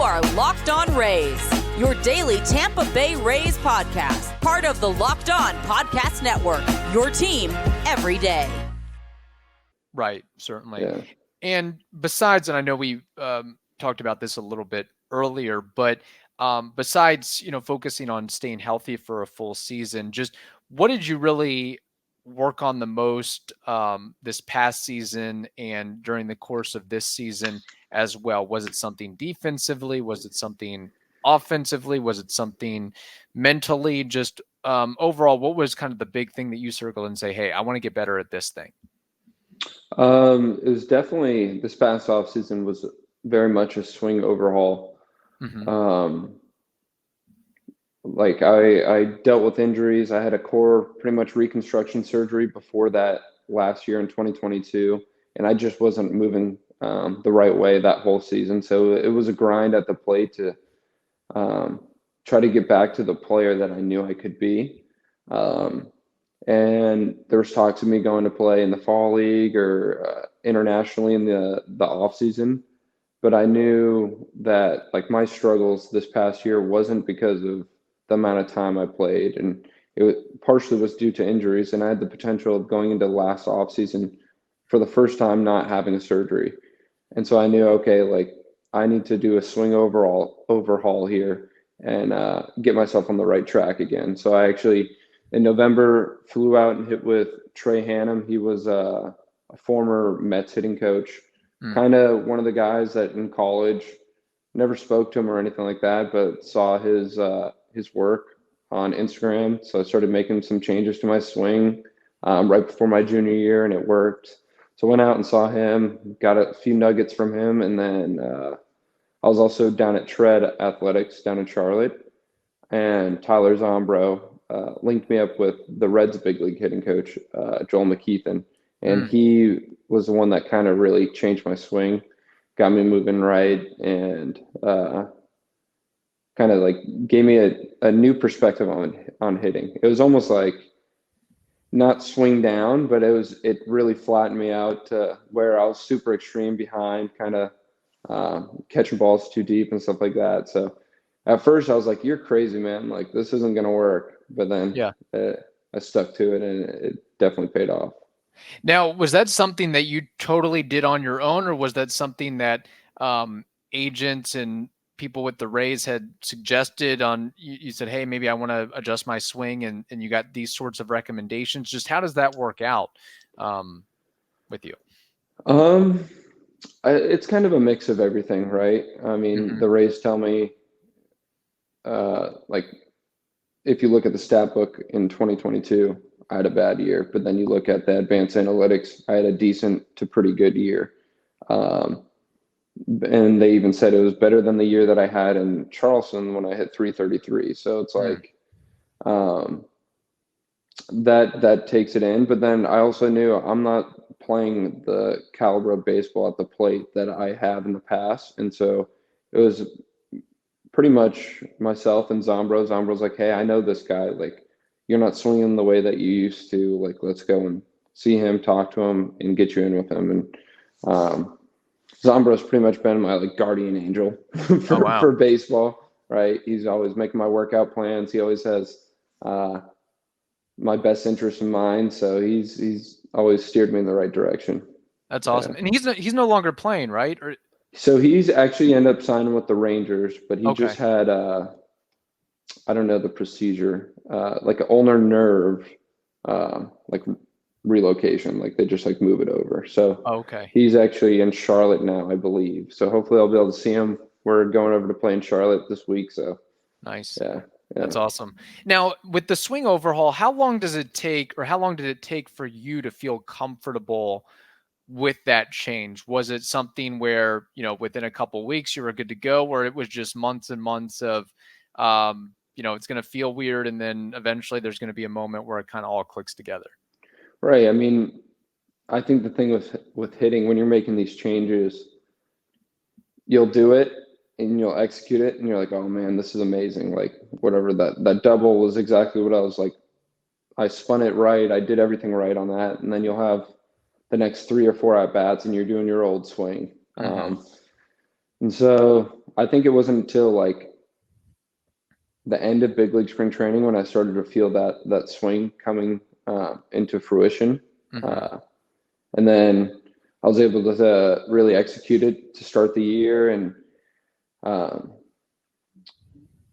are Locked On Rays, your daily Tampa Bay Rays podcast, part of the Locked On Podcast Network, your team every day. Right, certainly. Yeah. And besides, and I know we talked about this a little bit earlier, but besides, focusing on staying healthy for a full season, just what did you really work on the most this past season and during the course of this season as well? Was it something defensively? Was it something offensively? Was it something mentally? Just overall, what was kind of the big thing that you circled and say, hey, I want to get better at this thing? It was definitely, this past offseason was very much a swing overhaul. Mm-hmm. Like I dealt with injuries. I had a core pretty much reconstruction surgery before that last year in 2022, and I just wasn't moving the right way that whole season. So it was a grind at the plate to try to get back to the player that I knew I could be. And there was talks of me going to play in the fall league or internationally in the off season. But I knew that like my struggles this past year wasn't because of the amount of time I played, and partially was due to injuries. And I had the potential of going into last off season for the first time not having a surgery. And so I knew, okay, like I need to do a swing overhaul here and get myself on the right track again. So I actually, in November, flew out and hit with Trey Hannum. He was a former Mets hitting coach, kind of one of the guys that in college, never spoke to him or anything like that, but saw his work on Instagram. So I started making some changes to my swing right before my junior year, and it worked. So I went out and saw him, got a few nuggets from him, and then I was also down at Tread Athletics down in Charlotte, and Tyler Zombro linked me up with the Reds big league hitting coach, Joel McKeithen. And he was the one that kind of really changed my swing, got me moving right, and kind of like gave me a new perspective on hitting. It was almost like not swing down, but it really flattened me out to where I was super extreme behind, kind of catching balls too deep and stuff like that. So at first I was like, you're crazy, man. Like this isn't going to work. But then I stuck to it, and it definitely paid off. Now, was that something that you totally did on your own, or was that something that agents and people with the Rays had suggested on, you said, hey, maybe I want to adjust my swing, and you got these sorts of recommendations? Just how does that work out with you? It's kind of a mix of everything, right? I mean, the Rays tell me, like, if you look at the stat book in 2022, I had a bad year, but then you look at the advanced analytics, I had a decent to pretty good year. And they even said it was better than the year that I had in Charleston when I hit 333. So it's like that takes it in. But then I also knew I'm not playing the caliber of baseball at the plate that I have in the past. And so it was pretty much myself and Zombro. Zombro's like, hey, I know this guy. Like, you're not swinging the way that you used to. Like, let's go and see him, talk to him, and get you in with him. And Zombro's pretty much been my like guardian angel for baseball, right? He's always making my workout plans. He always has my best interest in mind. So he's always steered me in the right direction. That's awesome. And he's no longer playing, right? Or so he's actually ended up signing with the Rangers, but he just had I don't know the procedure, like an ulnar nerve, like relocation, like they just like move it over. So he's actually in Charlotte now, I believe. So hopefully I'll be able to see him. We're going over to play in Charlotte this week. So nice. Yeah. That's awesome. Now with the swing overhaul, how long does it take, or how long did it take for you to feel comfortable with that change? Was it something where, within a couple of weeks you were good to go, or it was just months and months of, it's going to feel weird, and then eventually there's going to be a moment where it kind of all clicks together? Right. I mean, I think the thing with hitting, when you're making these changes, you'll do it and you'll execute it, and you're like, oh man, this is amazing. Like whatever, that double was exactly what I was like. I spun it right. I did everything right on that. And then you'll have the next 3 or 4 at bats and you're doing your old swing. And so I think it wasn't until like the end of big league spring training when I started to feel that swing coming into fruition. Mm-hmm. And then I was able to really execute it to start the year. And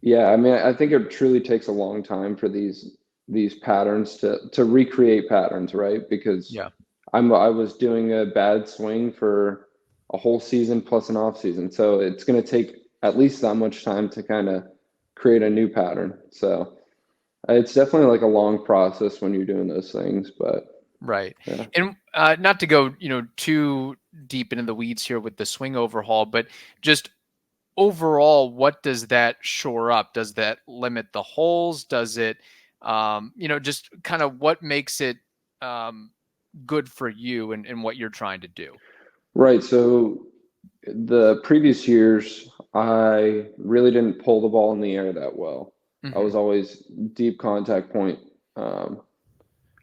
yeah, I mean, I think it truly takes a long time for these patterns to recreate patterns, right? Because Yeah. I was doing a bad swing for a whole season plus an off season, so it's going to take at least that much time to kind of create a new pattern. So it's definitely like a long process when you're doing those things, but Right. yeah. And not to go, too deep into the weeds here with the swing overhaul, but just overall, what does that shore up? Does that limit the holes? Does it, just kind of what makes it good for you and what you're trying to do? Right. So the previous years, I really didn't pull the ball in the air that well. I Mm-hmm. was always deep contact point, um,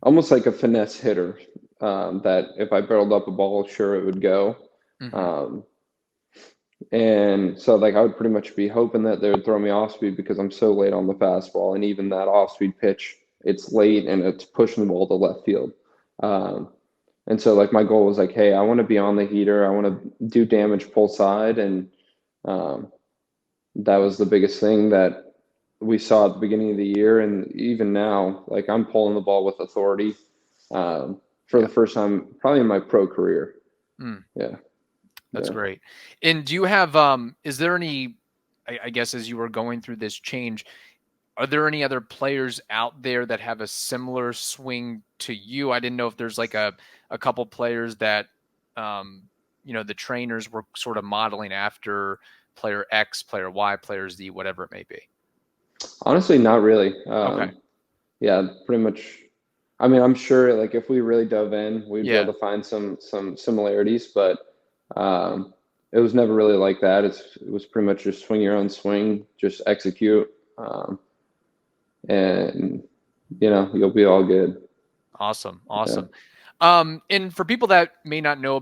almost like a finesse hitter. That if I barreled up a ball, sure it would go. Mm-hmm. Um, and so like I would pretty much be hoping that they would throw me off speed because I'm so late on the fastball, and even that off speed pitch, it's late and it's pushing the ball to left field. Um, and so like my goal was like, hey, I want to be on the heater. I want to do damage pull side, and um, that was the biggest thing that we saw at the beginning of the year, and even now, like I'm pulling the ball with authority for Yeah. the first time probably in my pro career. Mm, Yeah, that's yeah. great. And do you have, is there any, I guess, as you were going through this change, are there any other players out there that have a similar swing to you? I didn't know if there's like a couple players that, the trainers were sort of modeling after player X, player Y, player Z, whatever it may be. Honestly, not really. Okay. Yeah, pretty much. I mean, I'm sure like if we really dove in, we'd be Yeah. able to find some similarities, but it was never really like that. It was pretty much just swing your own swing, just execute, and you'll be all good. Awesome. Yeah. Awesome. And for people that may not know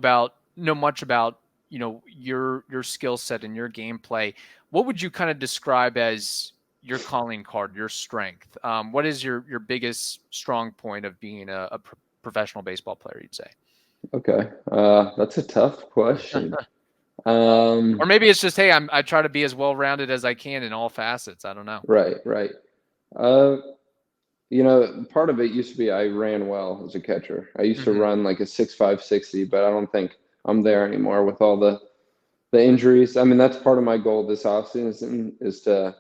much about, your skill set and your gameplay, what would you kind of describe as your calling card, your strength? What is your biggest strong point of being a professional baseball player, you'd say? Okay. That's a tough question. Or maybe it's just, hey, I try to be as well-rounded as I can in all facets. I don't know. Right, right. Uh, part of it used to be I ran well as a catcher. I used to Hmm. run like a 6.5 60, but I don't think I'm there anymore with all the injuries. I mean, that's part of my goal this offseason is to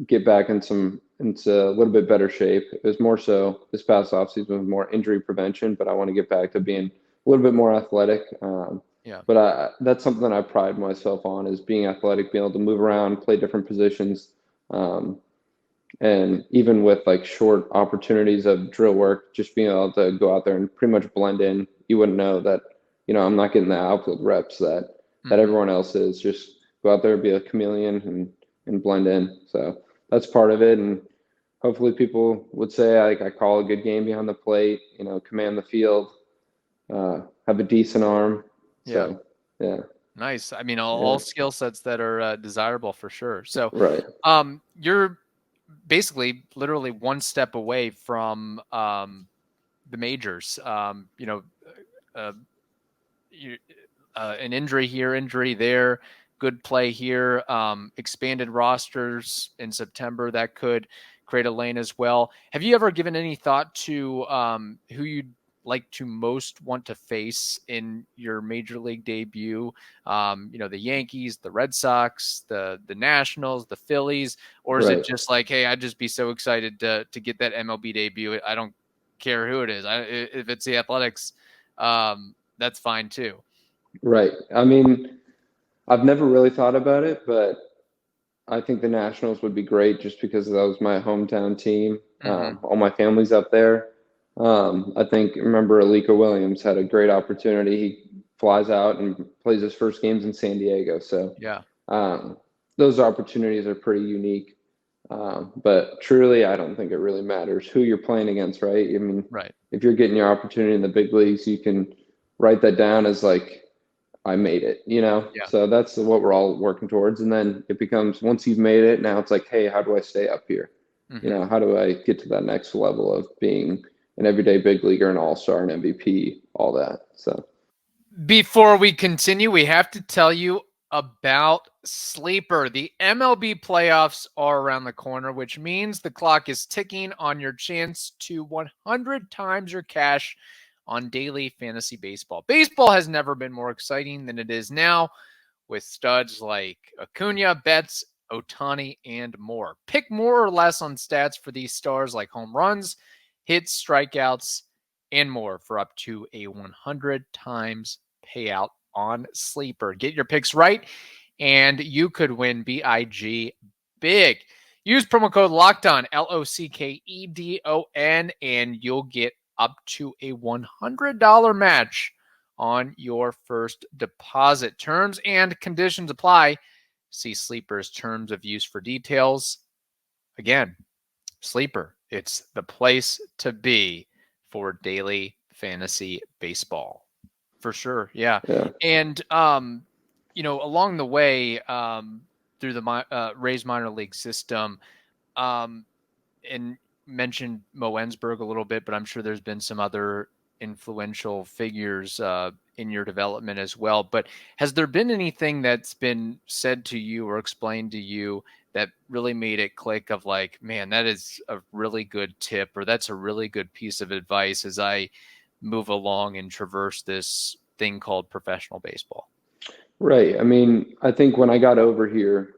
get back into a little bit better shape. It was more so this past offseason was more injury prevention, but I want to get back to being a little bit more athletic. Yeah. But that's something that I pride myself on is being athletic, being able to move around, play different positions. Um, and even with like short opportunities of drill work, just being able to go out there and pretty much blend in, you wouldn't know that, I'm not getting the outfield reps that Hmm. everyone else is. Just go out there, be a chameleon and blend in. So that's part of it. And hopefully people would say I call a good game behind the plate, command the field, have a decent arm. Yeah. So yeah, Nice. I mean, yeah, all skill sets that are desirable for sure. So, right. you're basically literally one step away from the majors. Uh, you, an injury here, injury there, good play here, expanded rosters in September that could create a lane as well. Have you ever given any thought to who you'd like to most want to face in your major league debut? The Yankees, the Red Sox, the Nationals, the Phillies, or is it Right. just like, hey, I'd just be so excited to get that MLB debut. I don't care who it is. If it's the Athletics, that's fine too. Right. I mean, I've never really thought about it, but I think the Nationals would be great just because that was my hometown team. Hmm. All my family's up there. I think, remember, Alika Williams had a great opportunity. He flies out and plays his first games in San Diego. So Yeah. um, those opportunities are pretty unique. But truly, I don't think it really matters who you're playing against, right? I mean, Right. if you're getting your opportunity in the big leagues, you can write that down as like I made it, you know? Yeah. So that's what we're all working towards. And then it becomes, once you've made it, now it's like, hey, how do I stay up here? You know, how do I get to that next level of being an everyday big leaguer, an all-star, an MVP, all that. So Before we continue, we have to tell you about Sleeper. The MLB playoffs are around the corner, which means the clock is ticking on your chance to 100 times your cash on daily fantasy baseball. Baseball has never been more exciting than it is now, with studs like Acuna, Betts, Otani, and more. Pick more or less on stats for these stars like home runs, hits, strikeouts, and more for up to a 100 times payout on Sleeper. Get your picks right, and you could win BIG big. Use promo code LOCKEDON, LOCKEDON, and you'll get up to a $100 match on your first deposit. Terms and conditions apply. See Sleeper's terms of use for details. Again, Sleeper, it's the place to be for daily fantasy baseball. For sure. Yeah. yeah. And, along the way, through the Rays minor league system, and mentioned Mo Ensberg a little bit, but I'm sure there's been some other influential figures in your development as well. But has there been anything that's been said to you or explained to you that really made it click of like, man, that is a really good tip, or that's a really good piece of advice as I move along and traverse this thing called professional baseball? Right. I mean, I think when I got over here,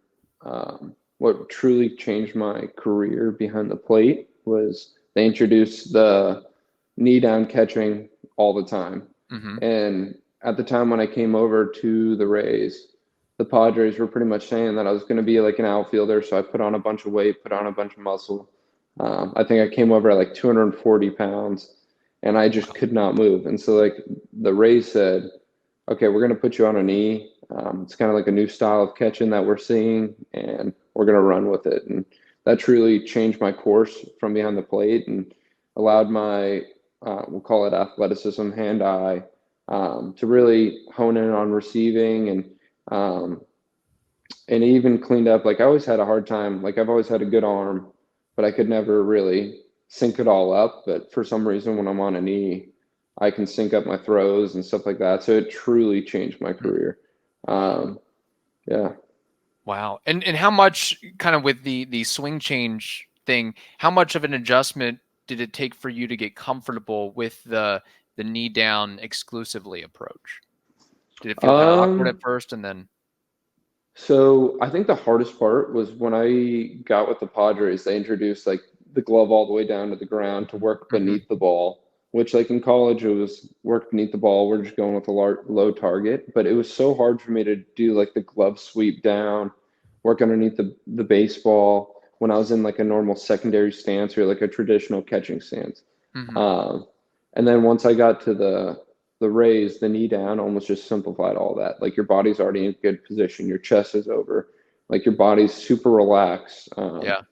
what truly changed my career behind the plate was they introduced the knee down catching all the time. Mm-hmm. And at the time when I came over to the Rays, the Padres were pretty much saying that I was going to be like an outfielder. So I put on a bunch of weight, put on a bunch of muscle. I think I came over at like 240 pounds and I just could not move. And so like the Rays said, okay, we're going to put you on a knee. It's kind of like a new style of catching that we're seeing, and we're going to run with it. And that truly changed my course from behind the plate and allowed my, we'll call it athleticism, hand-eye, to really hone in on receiving and even cleaned up. Like I always had a hard time. Like I've always had a good arm, but I could never really sync it all up. But for some reason, when I'm on a knee, I can sync up my throws and stuff like that. So it truly changed my career. Yeah. Wow. And how much kind of with the swing change thing, how much of an adjustment did it take for you to get comfortable with the knee down exclusively approach? Did it feel kind of awkward at first and then? So I think the hardest part was when I got with the Padres, they introduced like the glove all the way down to the ground to work beneath the ball, which like in college it was work beneath the ball. We're just going with a low target, but it was so hard for me to do like the glove sweep down, work underneath the baseball when I was in like a normal secondary stance or like a traditional catching stance. And then once I got to the Rays, the knee down almost just simplified all that. Like your body's already in good position, your chest is over, like your body's super relaxed. Yeah.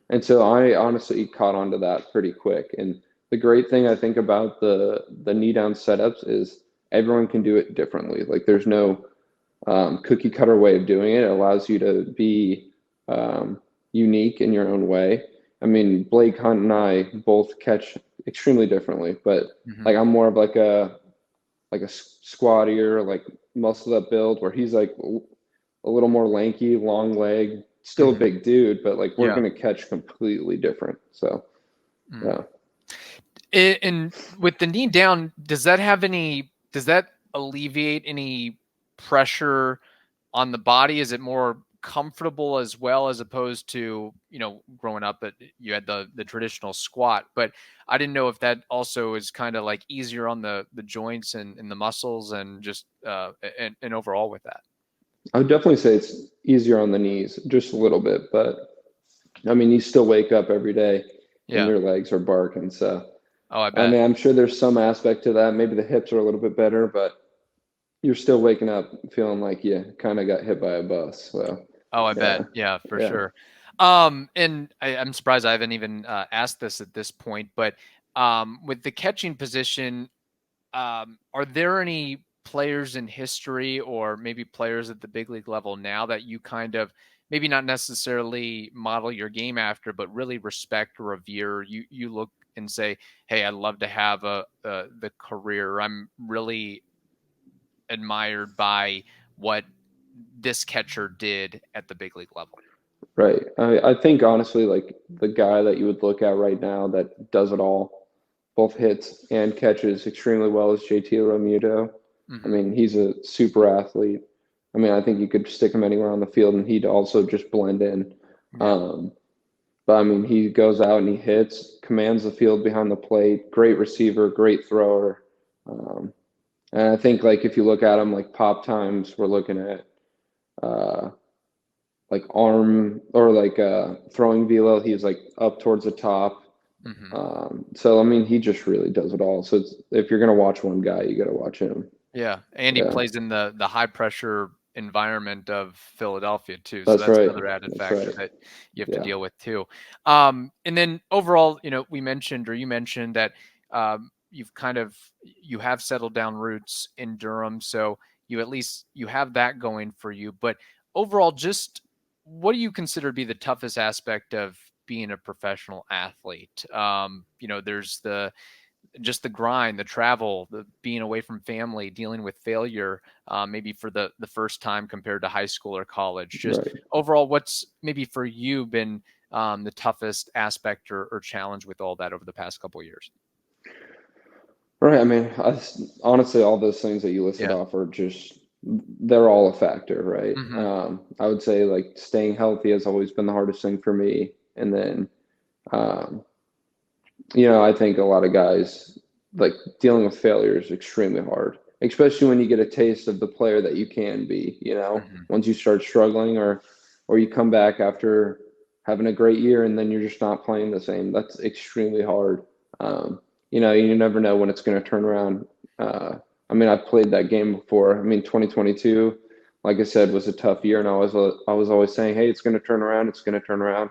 And so I honestly caught on to that pretty quick. And the great thing I think about the knee down setups is everyone can do it differently. Like there's no cookie cutter way of doing it. It allows you to be unique in your own way. I mean, Blake Hunt and I both catch extremely differently, but like I'm more of like a squattier, like muscled up build, where he's like a little more lanky, long leg, still a big dude, but like we're gonna catch completely different. So yeah. And with the knee down, does that alleviate any pressure on the body? Is it more comfortable as well, as opposed to, growing up that you had the traditional squat? But I didn't know if that also is kind of like easier on the joints and the muscles and just and overall with that. I would definitely say it's easier on the knees, just a little bit, but I mean, you still wake up every day and your legs are barking. So, I bet. I mean, I'm sure there's some aspect to that. Maybe the hips are a little bit better, but you're still waking up feeling like you kind of got hit by a bus. So, I bet. Yeah, for sure. And I'm surprised I haven't even asked this at this point, but with the catching position, are there any players in history or maybe players at the big league level now that you kind of maybe not necessarily model your game after, but really respect or revere? You look and say, hey, I'd love to have the career. I'm really admired by what this catcher did at the big league level. Right. I think honestly, like the guy that you would look at right now that does it all, both hits and catches extremely well, is JT Realmuto. I mean, he's a super athlete. I mean, I think you could stick him anywhere on the field and he'd also just blend in. Yeah. But I mean, he goes out and he hits, commands the field behind the plate, great receiver, great thrower. And I think like if you look at him, like pop times, we're looking at like arm or like throwing velo, he's like up towards the top. So I mean, he just really does it all. So if you're gonna watch one guy, you got to watch him. Yeah, and he plays in the high pressure environment of Philadelphia too. So That's that's right. another added That's factor right. that you have to deal with too. And then overall, you mentioned that you have settled down roots in Durham, so you have that going for you. But overall, just what do you consider to be the toughest aspect of being a professional athlete? There's just the grind, the travel, the being away from family, dealing with failure, maybe for the first time compared to high school or college. Just overall, what's maybe for you been the toughest aspect or challenge with all that over the past couple of years? Right. I mean, honestly, all those things that you listed off are they're all a factor, right? I would say like staying healthy has always been the hardest thing for me. And then, I think a lot of guys like dealing with failure is extremely hard, especially when you get a taste of the player that you can be, once you start struggling or you come back after having a great year and then you're just not playing the same. That's extremely hard. You never know when it's going to turn around. I mean, I've played that game before. I mean, 2022, like I said, was a tough year, and I was always saying, hey, it's going to turn around. It's going to turn around.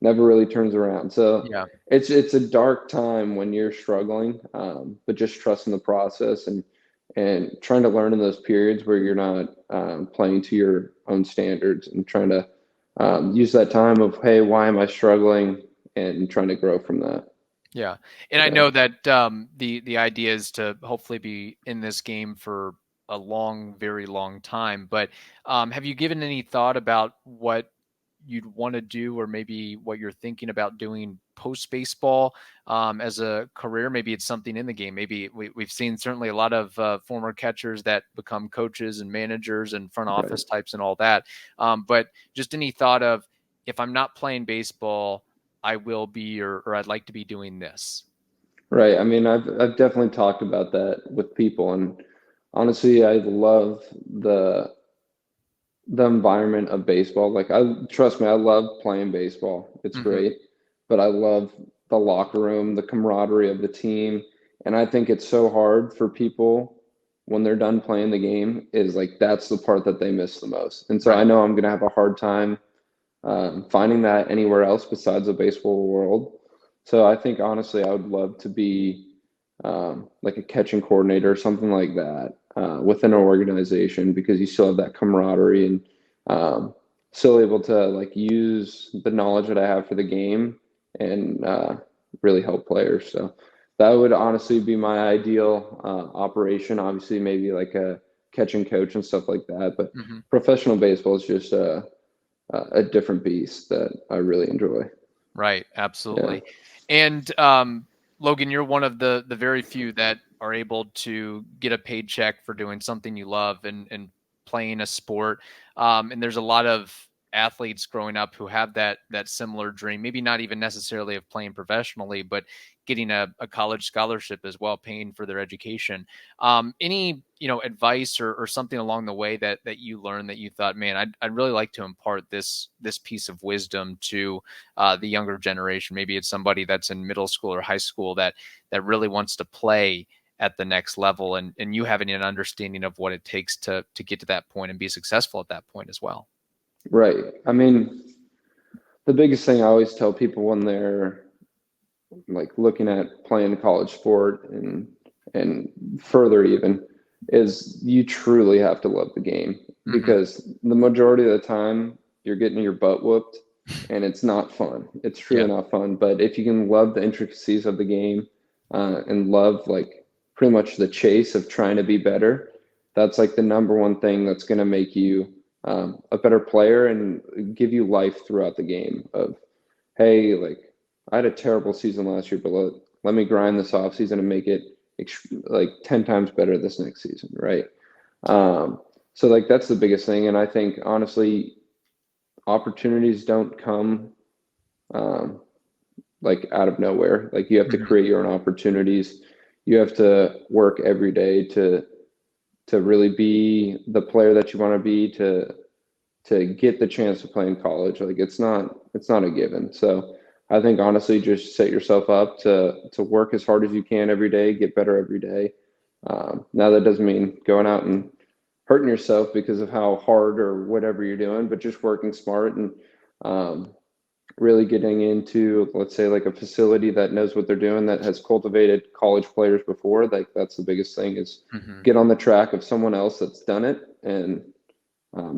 Never really turns around. So it's a dark time when you're struggling, but just trusting the process and trying to learn in those periods where you're not playing to your own standards and trying to use that time of, hey, why am I struggling, and trying to grow from that. Yeah. And I know that the idea is to hopefully be in this game for a very long time. But have you given any thought about what you'd want to do or maybe what you're thinking about doing post baseball as a career? Maybe it's something in the game. Maybe we've seen certainly a lot of former catchers that become coaches and managers and front office types and all that. But just any thought of, if I'm not playing baseball, I will be, or I'd like to be doing this. Right. I mean, I've definitely talked about that with people, and honestly, I love the environment of baseball. Like, trust me, I love playing baseball. It's great, but I love the locker room, the camaraderie of the team, and I think it's so hard for people when they're done playing the game. Is like that's the part that they miss the most, and so I know I'm going to have a hard time finding that anywhere else besides the baseball world. So I think honestly, I would love to be like a catching coordinator or something like that within an organization, because you still have that camaraderie and still able to like use the knowledge that I have for the game and really help players. So that would honestly be my ideal operation. Obviously, maybe like a catching coach and stuff like that. But professional baseball is just a different beast that I really enjoy. Right. Absolutely. Yeah. And Logan, you're one of the very few that are able to get a paid check for doing something you love and playing a sport. And there's a lot of athletes growing up who have that similar dream, maybe not even necessarily of playing professionally, but getting a college scholarship as well, paying for their education. Any, advice or something along the way that you learned that you thought, man, I'd really like to impart this piece of wisdom to the younger generation? Maybe it's somebody that's in middle school or high school that really wants to play at the next level, and you having an understanding of what it takes to get to that point and be successful at that point as well. Right. I mean, the biggest thing I always tell people when they're like looking at playing college sport and further even is you truly have to love the game, because the majority of the time you're getting your butt whooped and it's not fun. It's truly not fun. But if you can love the intricacies of the game and love like pretty much the chase of trying to be better, that's like the number one thing that's going to make you a better player and give you life throughout the game of, hey, like I had a terrible season last year, but let me grind this off season and make it like 10 times better this next season, right? So like that's the biggest thing. And I think honestly, opportunities don't come like out of nowhere. Like you have to create your own opportunities. You have to work every day to really be the player that you want to be, to get the chance to play in college. Like it's not a given. So I think honestly, just set yourself up to work as hard as you can every day, get better every day. Now that doesn't mean going out and hurting yourself because of how hard or whatever you're doing, but just working smart and really getting into, let's say, like a facility that knows what they're doing, that has cultivated college players before. Like that's the biggest thing, is get on the track of someone else that's done it and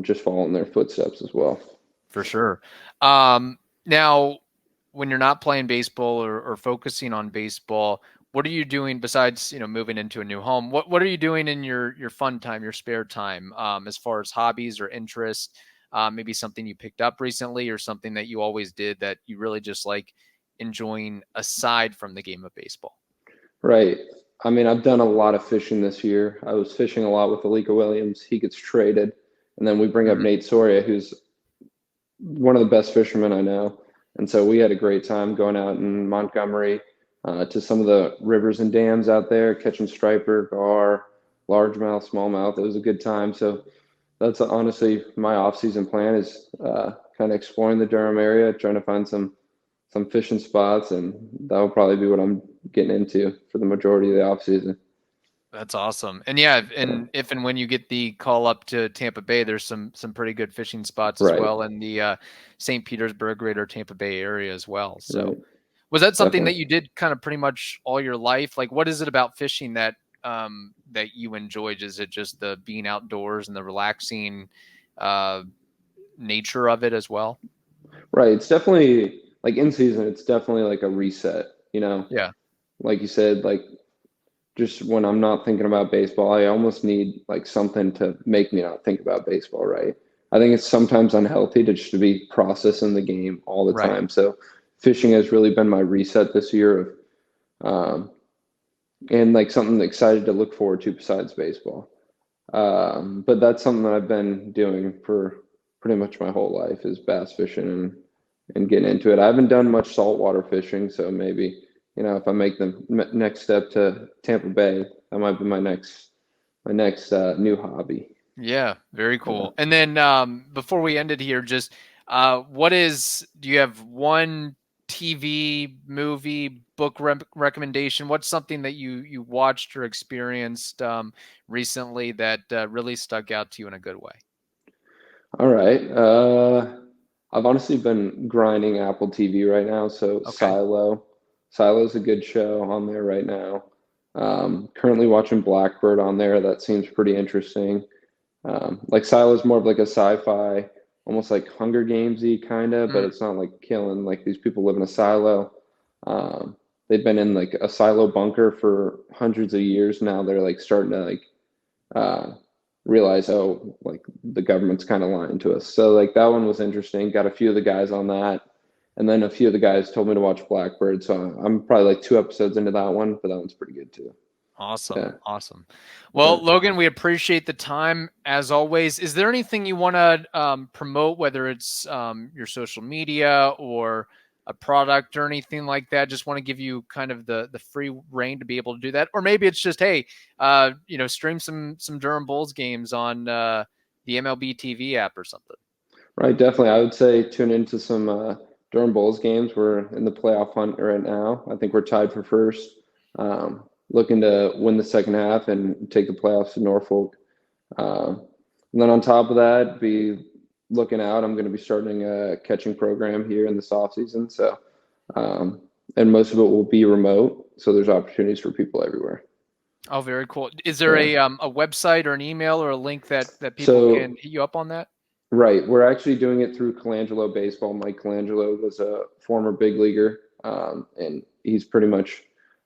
just follow in their footsteps as well. For sure. Now, when you're not playing baseball or focusing on baseball, what are you doing besides, moving into a new home? What are you doing in your fun time, your spare time, as far as hobbies or interests? Maybe something you picked up recently or something that you always did that you really just like enjoying aside from the game of baseball? Right. I mean, I've done a lot of fishing this year. I was fishing a lot with Alika Williams. He gets traded. And then we bring up Nate Soria, who's one of the best fishermen I know. And so we had a great time going out in Montgomery to some of the rivers and dams out there, catching striper, gar, largemouth, smallmouth. It was a good time. So that's honestly my off-season plan, is kind of exploring the Durham area, trying to find some fishing spots, and that will probably be what I'm getting into for the majority of the off-season. That's awesome. And yeah, and if and when you get the call up to Tampa Bay, there's some pretty good fishing spots as well in the St. Petersburg, greater Tampa Bay area as well. So was that something that you did kind of pretty much all your life? Like, what is it about fishing that that you enjoyed? Is it just the being outdoors and the relaxing nature of it as well? Right. It's definitely like in season, it's definitely like a reset, Yeah. Like you said, like just when I'm not thinking about baseball, I almost need like something to make me not think about baseball, right? I think it's sometimes unhealthy to just be processing the game all the time. So fishing has really been my reset this year of, and like something excited to look forward to besides baseball. But that's something that I've been doing for pretty much my whole life, is bass fishing and getting into it. I haven't done much saltwater fishing, so maybe, if I make the next step to Tampa Bay, that might be my next new hobby. Yeah, very cool. And then before we ended here, just do you have one TV, movie, book recommendation? What's something that you watched or experienced recently that really stuck out to you in a good way? All right. I've honestly been grinding Apple TV right now. So Silo's a good show on there right now. Currently watching Blackbird on there. That seems pretty interesting. Like Silo's more of like a sci-fi, almost like Hunger Games-y kind of, but it's not like killing. Like these people live in a silo. They've been in like a silo bunker for hundreds of years now. They're like starting to like realize, oh, like the government's kind of lying to us. So like that one was interesting. Got a few of the guys on that. And then a few of the guys told me to watch Blackbird. So I'm probably like 2 episodes into that one, but that one's pretty good too. Awesome. Yeah. Awesome. Well, Logan, we appreciate the time as always. Is there anything you want to promote, whether it's your social media or a product or anything like that? Just want to give you kind of the free reign to be able to do that. Or maybe it's just, hey, stream some Durham Bulls games on the MLB TV app or something. Right. Definitely. I would say tune into some Durham Bulls games. We're in the playoff hunt right now. I think we're tied for first. Looking to win the second half and take the playoffs to Norfolk. And then on top of that, be looking out. I'm going to be starting a catching program here in this offseason. So, and most of it will be remote. So there's opportunities for people everywhere. Oh, very cool. Is there Yeah. a website or an email or a link that people So can hit you up on that? right, we're actually doing it through Colangelo Baseball. Mike Colangelo was a former big leaguer, and he's pretty much.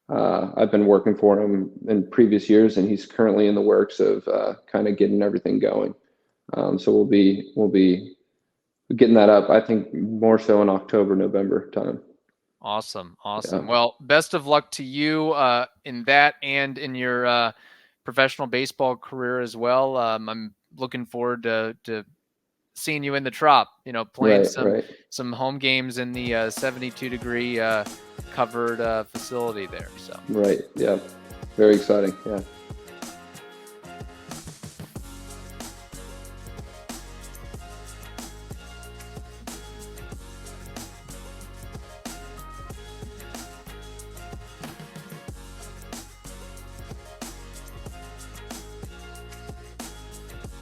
I've been working for him in previous years, and he's currently in the works of kind of getting everything going. So we'll be getting that up. I think more so in October, November time. Awesome. Awesome. Yeah. Well, best of luck to you in that and in your professional baseball career as well. I'm looking forward to seeing you in the Trop, playing Right. Right. some home games in the 72-degree covered facility there. So Right. Yeah. Very exciting. Yeah.